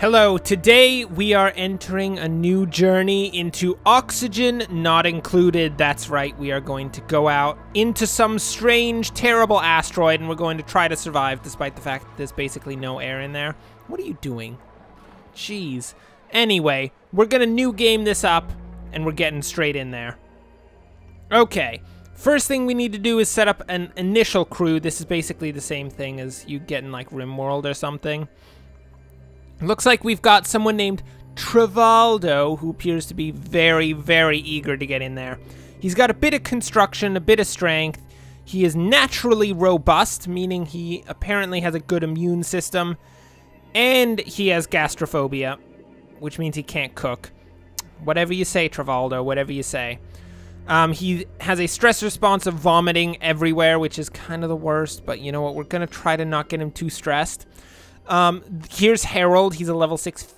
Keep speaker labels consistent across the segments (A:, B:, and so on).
A: Hello, today we are entering a new journey into Oxygen Not Included. That's right, we are going to go out into some strange, terrible asteroid and we're going to try to survive despite the fact that there's basically no air in there. What are you doing? Jeez. Anyway, we're gonna new game this up and we're getting straight in there. Okay, first thing we need to do is set up an initial crew. This is basically the same thing as you get in like RimWorld or something. Looks like we've got someone named Trivaldo who appears to be very, very eager to get in there. He's got a bit of construction, a bit of strength. He is naturally robust, meaning he apparently has a good immune system. And he has gastrophobia, which means he can't cook. Whatever you say, Trivaldo, whatever you say. He has a stress response of vomiting everywhere, which is kind of the worst. But you know what? We're going to try to not get him too stressed. Here's Harold. He's a level 6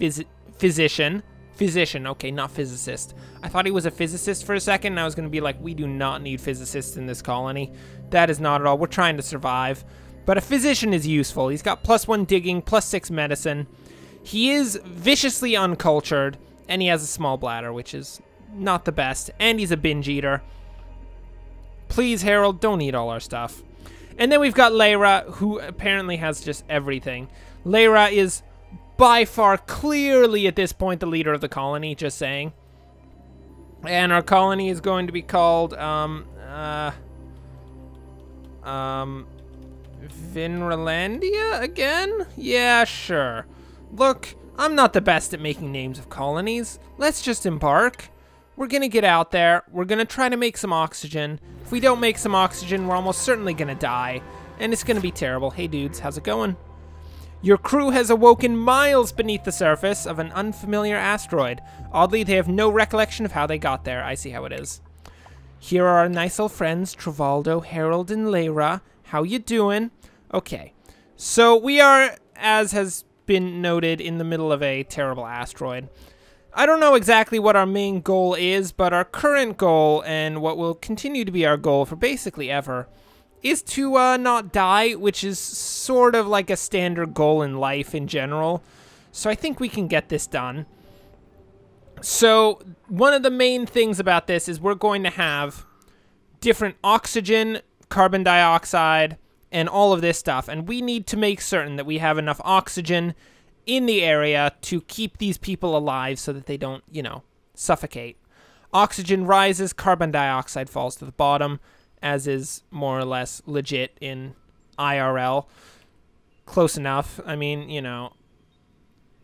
A: physician. Physician, okay, not physicist. I thought he was a physicist for a second, and I was going to be like, we do not need physicists in this colony. That is not at all. We're trying to survive. But a physician is useful. He's got +1 digging, +6 medicine. He is viciously uncultured, and he has a small bladder, which is not the best. And he's a binge eater. Please, Harold, don't eat all our stuff. And then we've got Lyra, who apparently has just everything. Lyra is by far clearly at this point the leader of the colony, just saying. And our colony is going to be called, Vinralandia again? Yeah, sure. Look, I'm not the best at making names of colonies. Let's just embark. We're gonna get out there. We're gonna try to make some oxygen. If we don't make some oxygen, we're almost certainly gonna die. And it's gonna be terrible. Hey dudes, how's it going? Your crew has awoken miles beneath the surface of an unfamiliar asteroid. Oddly, they have no recollection of how they got there. I see how it is. Here are our nice old friends, Trivaldo, Harold, and Lyra. How you doing? Okay, so we are, as has been noted, in the middle of a terrible asteroid. I don't know exactly what our main goal is, but our current goal, and what will continue to be our goal for basically ever, is to not die, which is sort of like a standard goal in life in general. So I think we can get this done. So one of the main things about this is we're going to have different oxygen, carbon dioxide, and all of this stuff. And we need to make certain that we have enough oxygen in the area to keep these people alive so that they don't, you know, suffocate. Oxygen rises, carbon dioxide falls to the bottom, as is more or less legit in IRL. Close enough. I mean, you know,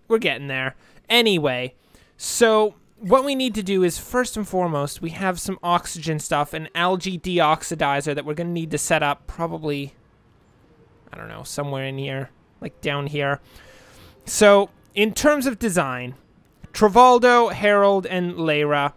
A: we're getting there. Anyway, so what we need to do is, first and foremost, we have some oxygen stuff, an algae deoxidizer that we're going to need to set up probably, I don't know, somewhere in here, like down here. So, in terms of design, Trivaldo, Harold, and Lyra,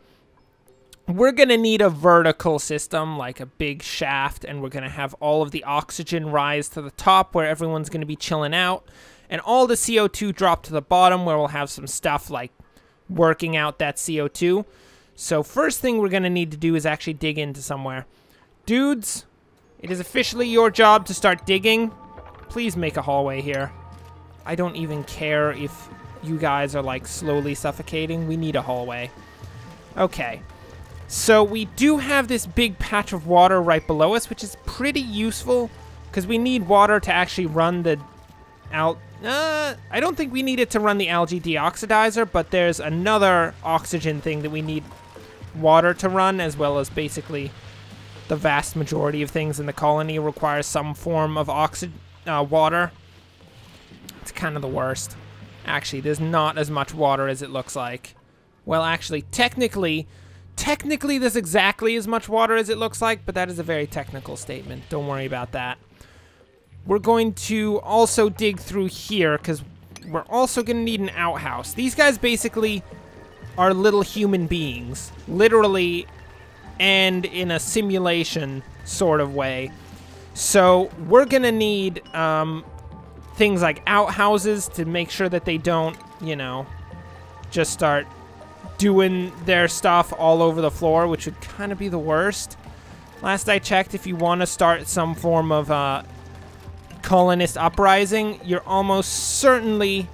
A: we're going to need a vertical system, like a big shaft, and we're going to have all of the oxygen rise to the top where everyone's going to be chilling out, and all the CO2 drop to the bottom where we'll have some stuff like working out that CO2. So first thing we're going to need to do is actually dig into somewhere. Dudes, it is officially your job to start digging. Please make a hallway here. I don't even care if you guys are like slowly suffocating. We need a hallway. Okay. So we do have this big patch of water right below us, which is pretty useful because we need water to actually run the I don't think we need it to run the algae deoxidizer, but there's another oxygen thing that we need water to run, as well as basically the vast majority of things in the colony requires some form of water. It's kind of the worst. Actually, there's not as much water as it looks like. Well, actually, technically, there's exactly as much water as it looks like, but that is a very technical statement. Don't worry about that. We're going to also dig through here, because we're also going to need an outhouse. These guys basically are little human beings, literally, and in a simulation sort of way. So we're going to need things like outhouses to make sure that they don't, you know, just start doing their stuff all over the floor, which would kind of be the worst. Last I checked, if you want to start some form of colonist uprising, you're almost certainly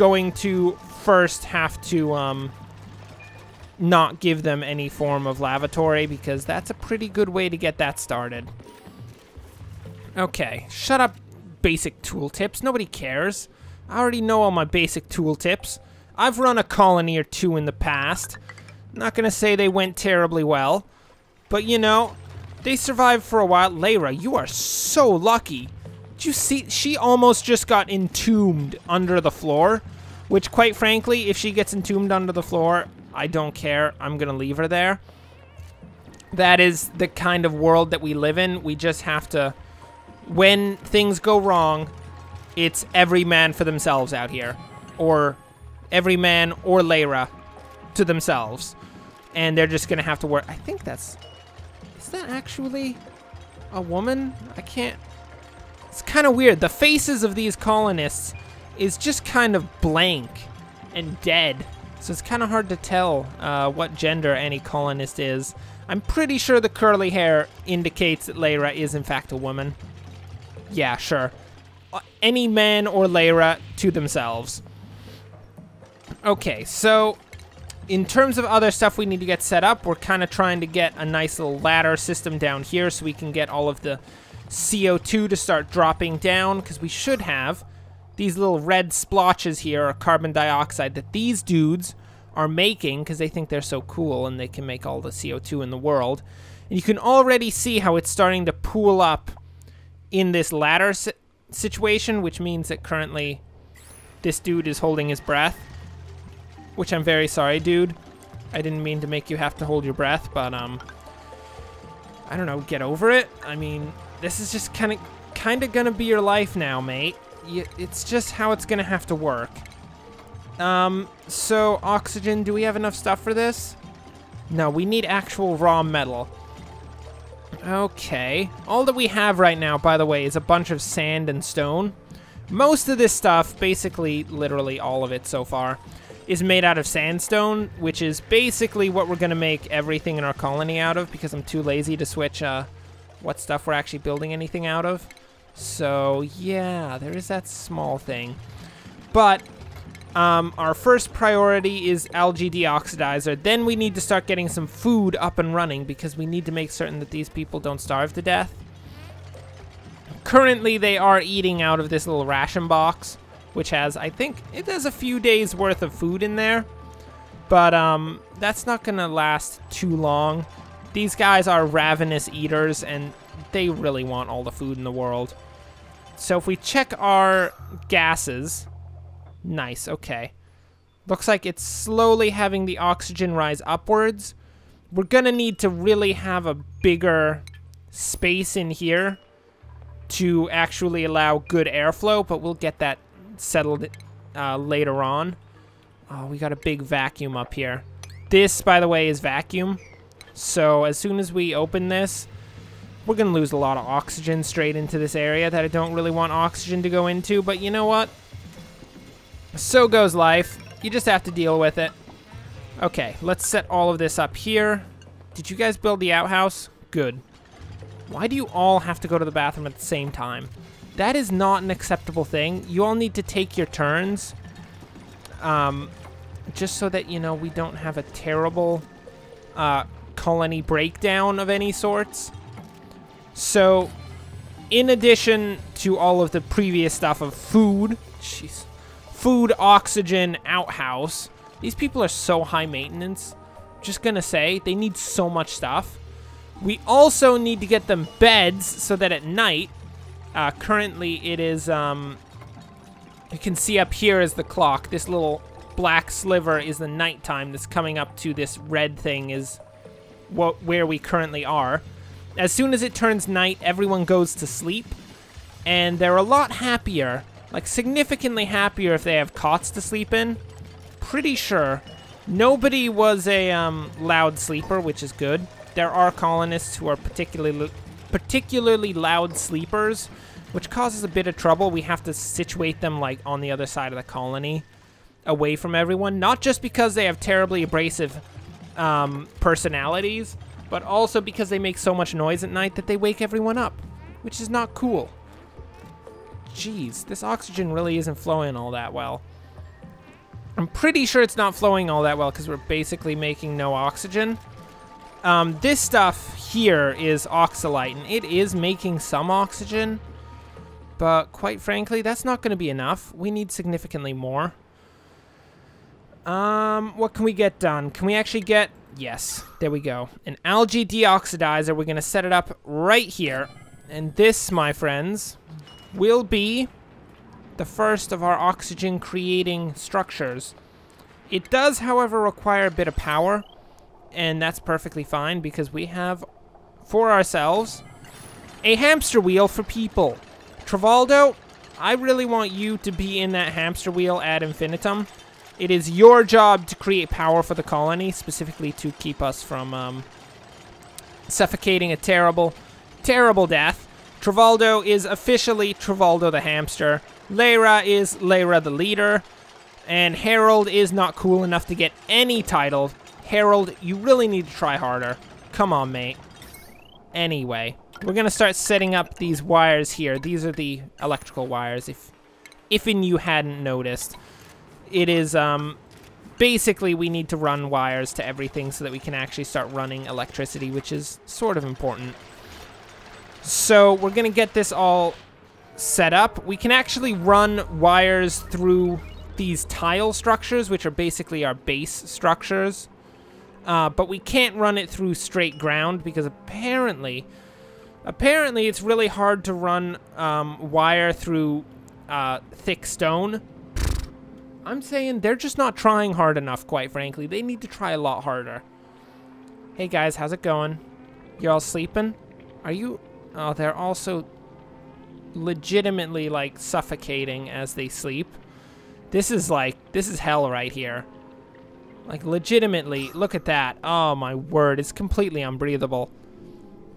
A: going to first have to not give them any form of lavatory, because that's a pretty good way to get that started. Okay, shut up, basic tooltips. Nobody cares. I already know all my basic tooltips. I've run a colony or two in the past. Not gonna say they went terribly well, but you know, they survived for a while. Layra, you are so lucky. Did you see? She almost just got entombed under the floor, which quite frankly, if she gets entombed under the floor, I don't care. I'm gonna leave her there. That is the kind of world that we live in. We just have to, when things go wrong, it's every man for themselves out here. Or every man or Layra to themselves. And they're just gonna have to work. I think that's... Is that actually a woman? I can't... It's kind of weird. The faces of these colonists is just kind of blank and dead. So it's kind of hard to tell what gender any colonist is. I'm pretty sure the curly hair indicates that Layra is in fact a woman. Yeah, sure. Any man or Layra to themselves. Okay, so in terms of other stuff we need to get set up, we're kind of trying to get a nice little ladder system down here so we can get all of the CO2 to start dropping down, because we should have these little red splotches here, or carbon dioxide, that these dudes are making because they think they're so cool and they can make all the CO2 in the world. And you can already see how it's starting to pool up in this ladder situation, which means that currently this dude is holding his breath. Which I'm very sorry, dude. I didn't mean to make you have to hold your breath, but, I don't know, get over it. I mean, this is just kind of gonna be your life now, mate. It's just how it's gonna have to work. So, oxygen, do we have enough stuff for this? No, we need actual raw metal. Okay. All that we have right now, by the way, is a bunch of sand and stone. Most of this stuff, basically, literally all of it so far, is made out of sandstone, which is basically what we're going to make everything in our colony out of, because I'm too lazy to switch what stuff we're actually building anything out of. So, yeah, there is that small thing. But our first priority is algae deoxidizer. Then we need to start getting some food up and running, because we need to make certain that these people don't starve to death. Currently, they are eating out of this little ration box, which has, I think, it has a few days worth of food in there. But that's not gonna last too long. These guys are ravenous eaters, and they really want all the food in the world. So if we check our gases, nice, okay. Looks like it's slowly having the oxygen rise upwards. We're gonna need to really have a bigger space in here to actually allow good airflow, but we'll get that settled later on. Oh, we got a big vacuum up here. This, by the way, is vacuum. So as soon as we open this, we're gonna lose a lot of oxygen straight into this area that I don't really want oxygen to go into, but you know what? So goes life. You just have to deal with it. Okay, let's set all of this up here. Did you guys build the outhouse? Good. Why do you all have to go to the bathroom at the same time? That is not an acceptable thing. You all need to take your turns. Just so that, you know, we don't have a terrible colony breakdown of any sorts. So, in addition to all of the previous stuff of food, jeez, food, oxygen, outhouse, these people are so high maintenance. Just gonna say, they need so much stuff. We also need to get them beds so that at night, currently it is, you can see up here is the clock. This little black sliver is the nighttime that's coming up to this red thing is where we currently are. As soon as it turns night, everyone goes to sleep, and they're a lot happier, like significantly happier if they have cots to sleep in. Pretty sure. Nobody was a loud sleeper, which is good. There are colonists who are particularly loud sleepers, which causes a bit of trouble. We have to situate them like on the other side of the colony, away from everyone. Not just because they have terribly abrasive personalities, but also because they make so much noise at night that they wake everyone up, which is not cool. Jeez, this oxygen really isn't flowing all that well. I'm pretty sure it's not flowing all that well because we're basically making no oxygen. This stuff here is oxalite, and it is making some oxygen. But quite frankly, that's not going to be enough. We need significantly more. What can we get done? Can we actually get... Yes, there we go. An algae deoxidizer. We're going to set it up right here. And this, my friends, will be the first of our oxygen-creating structures. It does, however, require a bit of power. And that's perfectly fine because we have, for ourselves, a hamster wheel for people. Travaldo, I really want you to be in that hamster wheel ad infinitum. It is your job to create power for the colony, specifically to keep us from suffocating a terrible, terrible death. Travaldo is officially Travaldo the hamster. Lyra is Lyra the leader. And Harold is not cool enough to get any title. Harold, you really need to try harder. Come on, mate. Anyway, we're going to start setting up these wires here. These are the electrical wires, if you hadn't noticed. It is, basically we need to run wires to everything so that we can actually start running electricity, which is sort of important. So we're going to get this all set up. We can actually run wires through these tile structures, which are basically our base structures. But we can't run it through straight ground because apparently it's really hard to run wire through thick stone. I'm saying they're just not trying hard enough, quite frankly. They need to try a lot harder. Hey guys, how's it going? You all sleeping? Are you... Oh, they're also legitimately, like, suffocating as they sleep. This is hell right here. Like, legitimately, look at that. Oh, my word, it's completely unbreathable.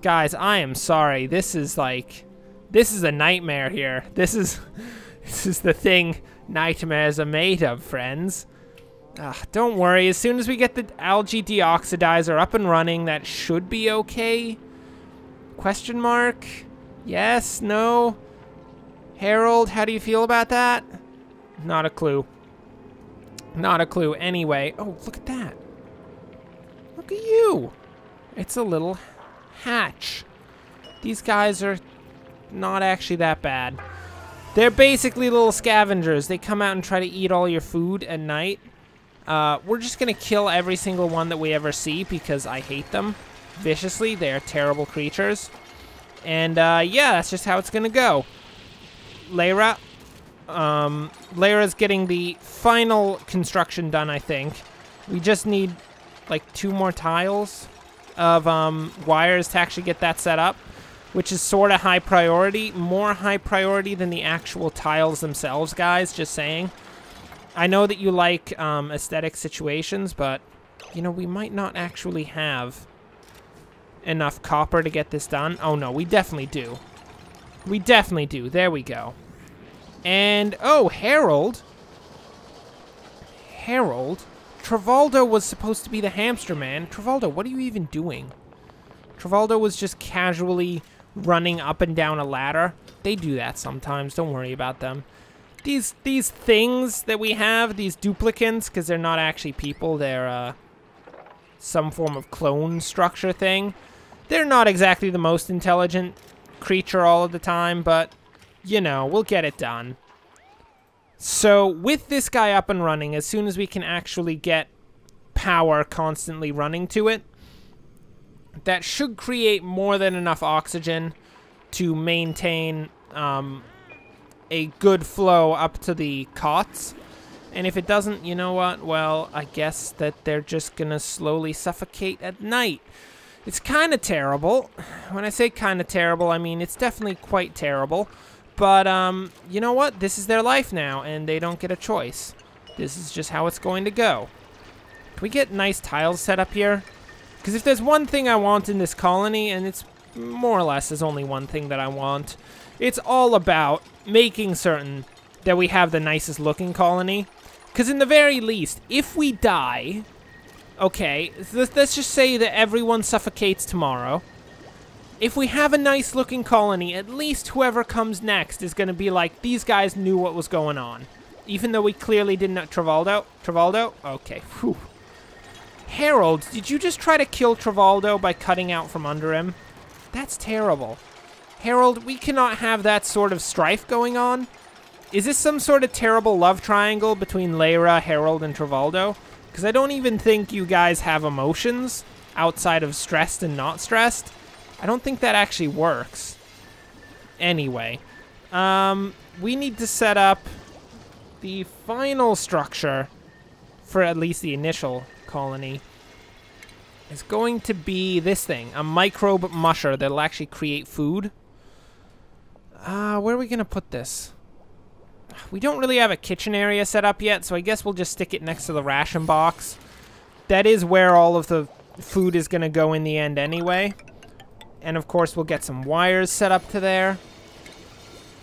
A: Guys, I am sorry. This is a nightmare here. This is the thing nightmares are made of, friends. Don't worry, as soon as we get the algae deoxidizer up and running, that should be okay. Question mark? Yes? No? Harold, how do you feel about that? Not a clue. Not a clue. Anyway, oh, look at that. Look at you. It's a little hatch. These guys are not actually that bad. They're basically little scavengers. They come out and try to eat all your food at night. We're just going to kill every single one that we ever see because I hate them viciously. They are terrible creatures. And, yeah, that's just how it's going to go. Lyra. Lyra's getting the final construction done, I think. We just need, like, 2 more tiles of wires to actually get that set up, which is sort of high priority. More high priority than the actual tiles themselves, guys, just saying. I know that you like aesthetic situations, but, you know, we might not actually have enough copper to get this done. Oh, no, we definitely do. We definitely do. There we go. And, oh, Harold. Harold? Travaldo was supposed to be the hamster man. Travaldo, what are you even doing? Travaldo was just casually running up and down a ladder. They do that sometimes. Don't worry about them. These things that we have, these duplicants, because they're not actually people. They're some form of clone structure thing. They're not exactly the most intelligent creature all of the time, but... you know, we'll get it done. So, with this guy up and running, as soon as we can actually get power constantly running to it, that should create more than enough oxygen to maintain a good flow up to the cots. And if it doesn't, you know what? Well, I guess that they're just gonna slowly suffocate at night. It's kind of terrible. When I say kind of terrible, I mean it's definitely quite terrible. But, you know what? This is their life now, and they don't get a choice. This is just how it's going to go. Can we get nice tiles set up here? Because if there's one thing I want in this colony, and it's more or less there's only one thing that I want, it's all about making certain that we have the nicest looking colony. Because in the very least, if we die... Okay, let's just say that everyone suffocates tomorrow. If we have a nice-looking colony, at least whoever comes next is going to be like, these guys knew what was going on. Even though we clearly didn't... Travaldo? Travaldo? Okay. Whew. Harold, did you just try to kill Travaldo by cutting out from under him? That's terrible. Harold, we cannot have that sort of strife going on. Is this some sort of terrible love triangle between Lyra, Harold, and Travaldo? Because I don't even think you guys have emotions outside of stressed and not stressed. I don't think that actually works. Anyway, we need to set up the final structure for at least the initial colony. It's going to be this thing, a microbe musher that'll actually create food. Where are we going to put this? We don't really have a kitchen area set up yet, so I guess we'll just stick it next to the ration box. That is where all of the food is going to go in the end anyway. And of course, we'll get some wires set up to there.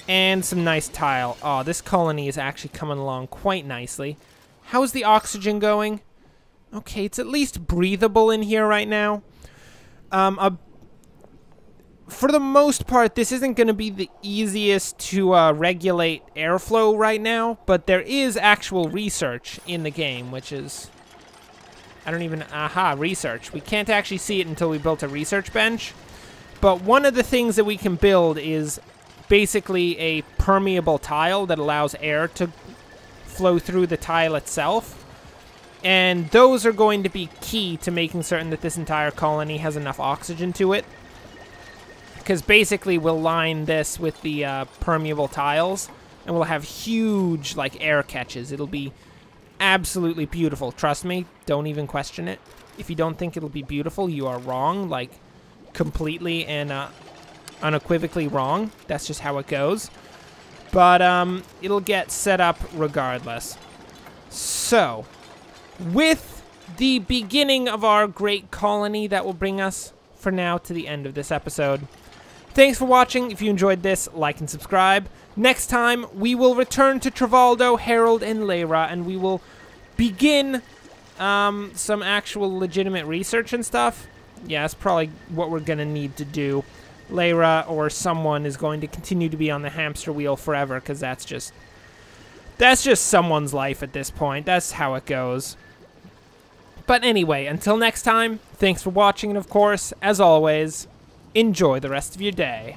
A: And some nice tile. Oh, this colony is actually coming along quite nicely. How's the oxygen going? Okay, it's at least breathable in here right now. For the most part, this isn't going to be the easiest to regulate airflow right now, but there is actual research in the game, which is... I don't even... Aha, research. We can't actually see it until we built a research bench. But one of the things that we can build is basically a permeable tile that allows air to flow through the tile itself. And those are going to be key to making certain that this entire colony has enough oxygen to it. Because basically we'll line this with the permeable tiles, and we'll have huge, like, air catches. It'll be absolutely beautiful. Trust me, don't even question it. If you don't think it'll be beautiful, you are wrong, like, completely and unequivocally wrong. That's just how it goes. But it'll get set up regardless. So, with the beginning of our great colony, that will bring us, for now, to the end of this episode. Thanks for watching. If you enjoyed this, like and subscribe. Next time, we will return to Travaldo, Harold, and Lyra, and we will begin some actual legitimate research and stuff. Yeah, that's probably what we're going to need to do. Lyra or someone is going to continue to be on the hamster wheel forever, because that's just someone's life at this point. That's how it goes. But anyway, until next time, thanks for watching, and of course, as always, enjoy the rest of your day.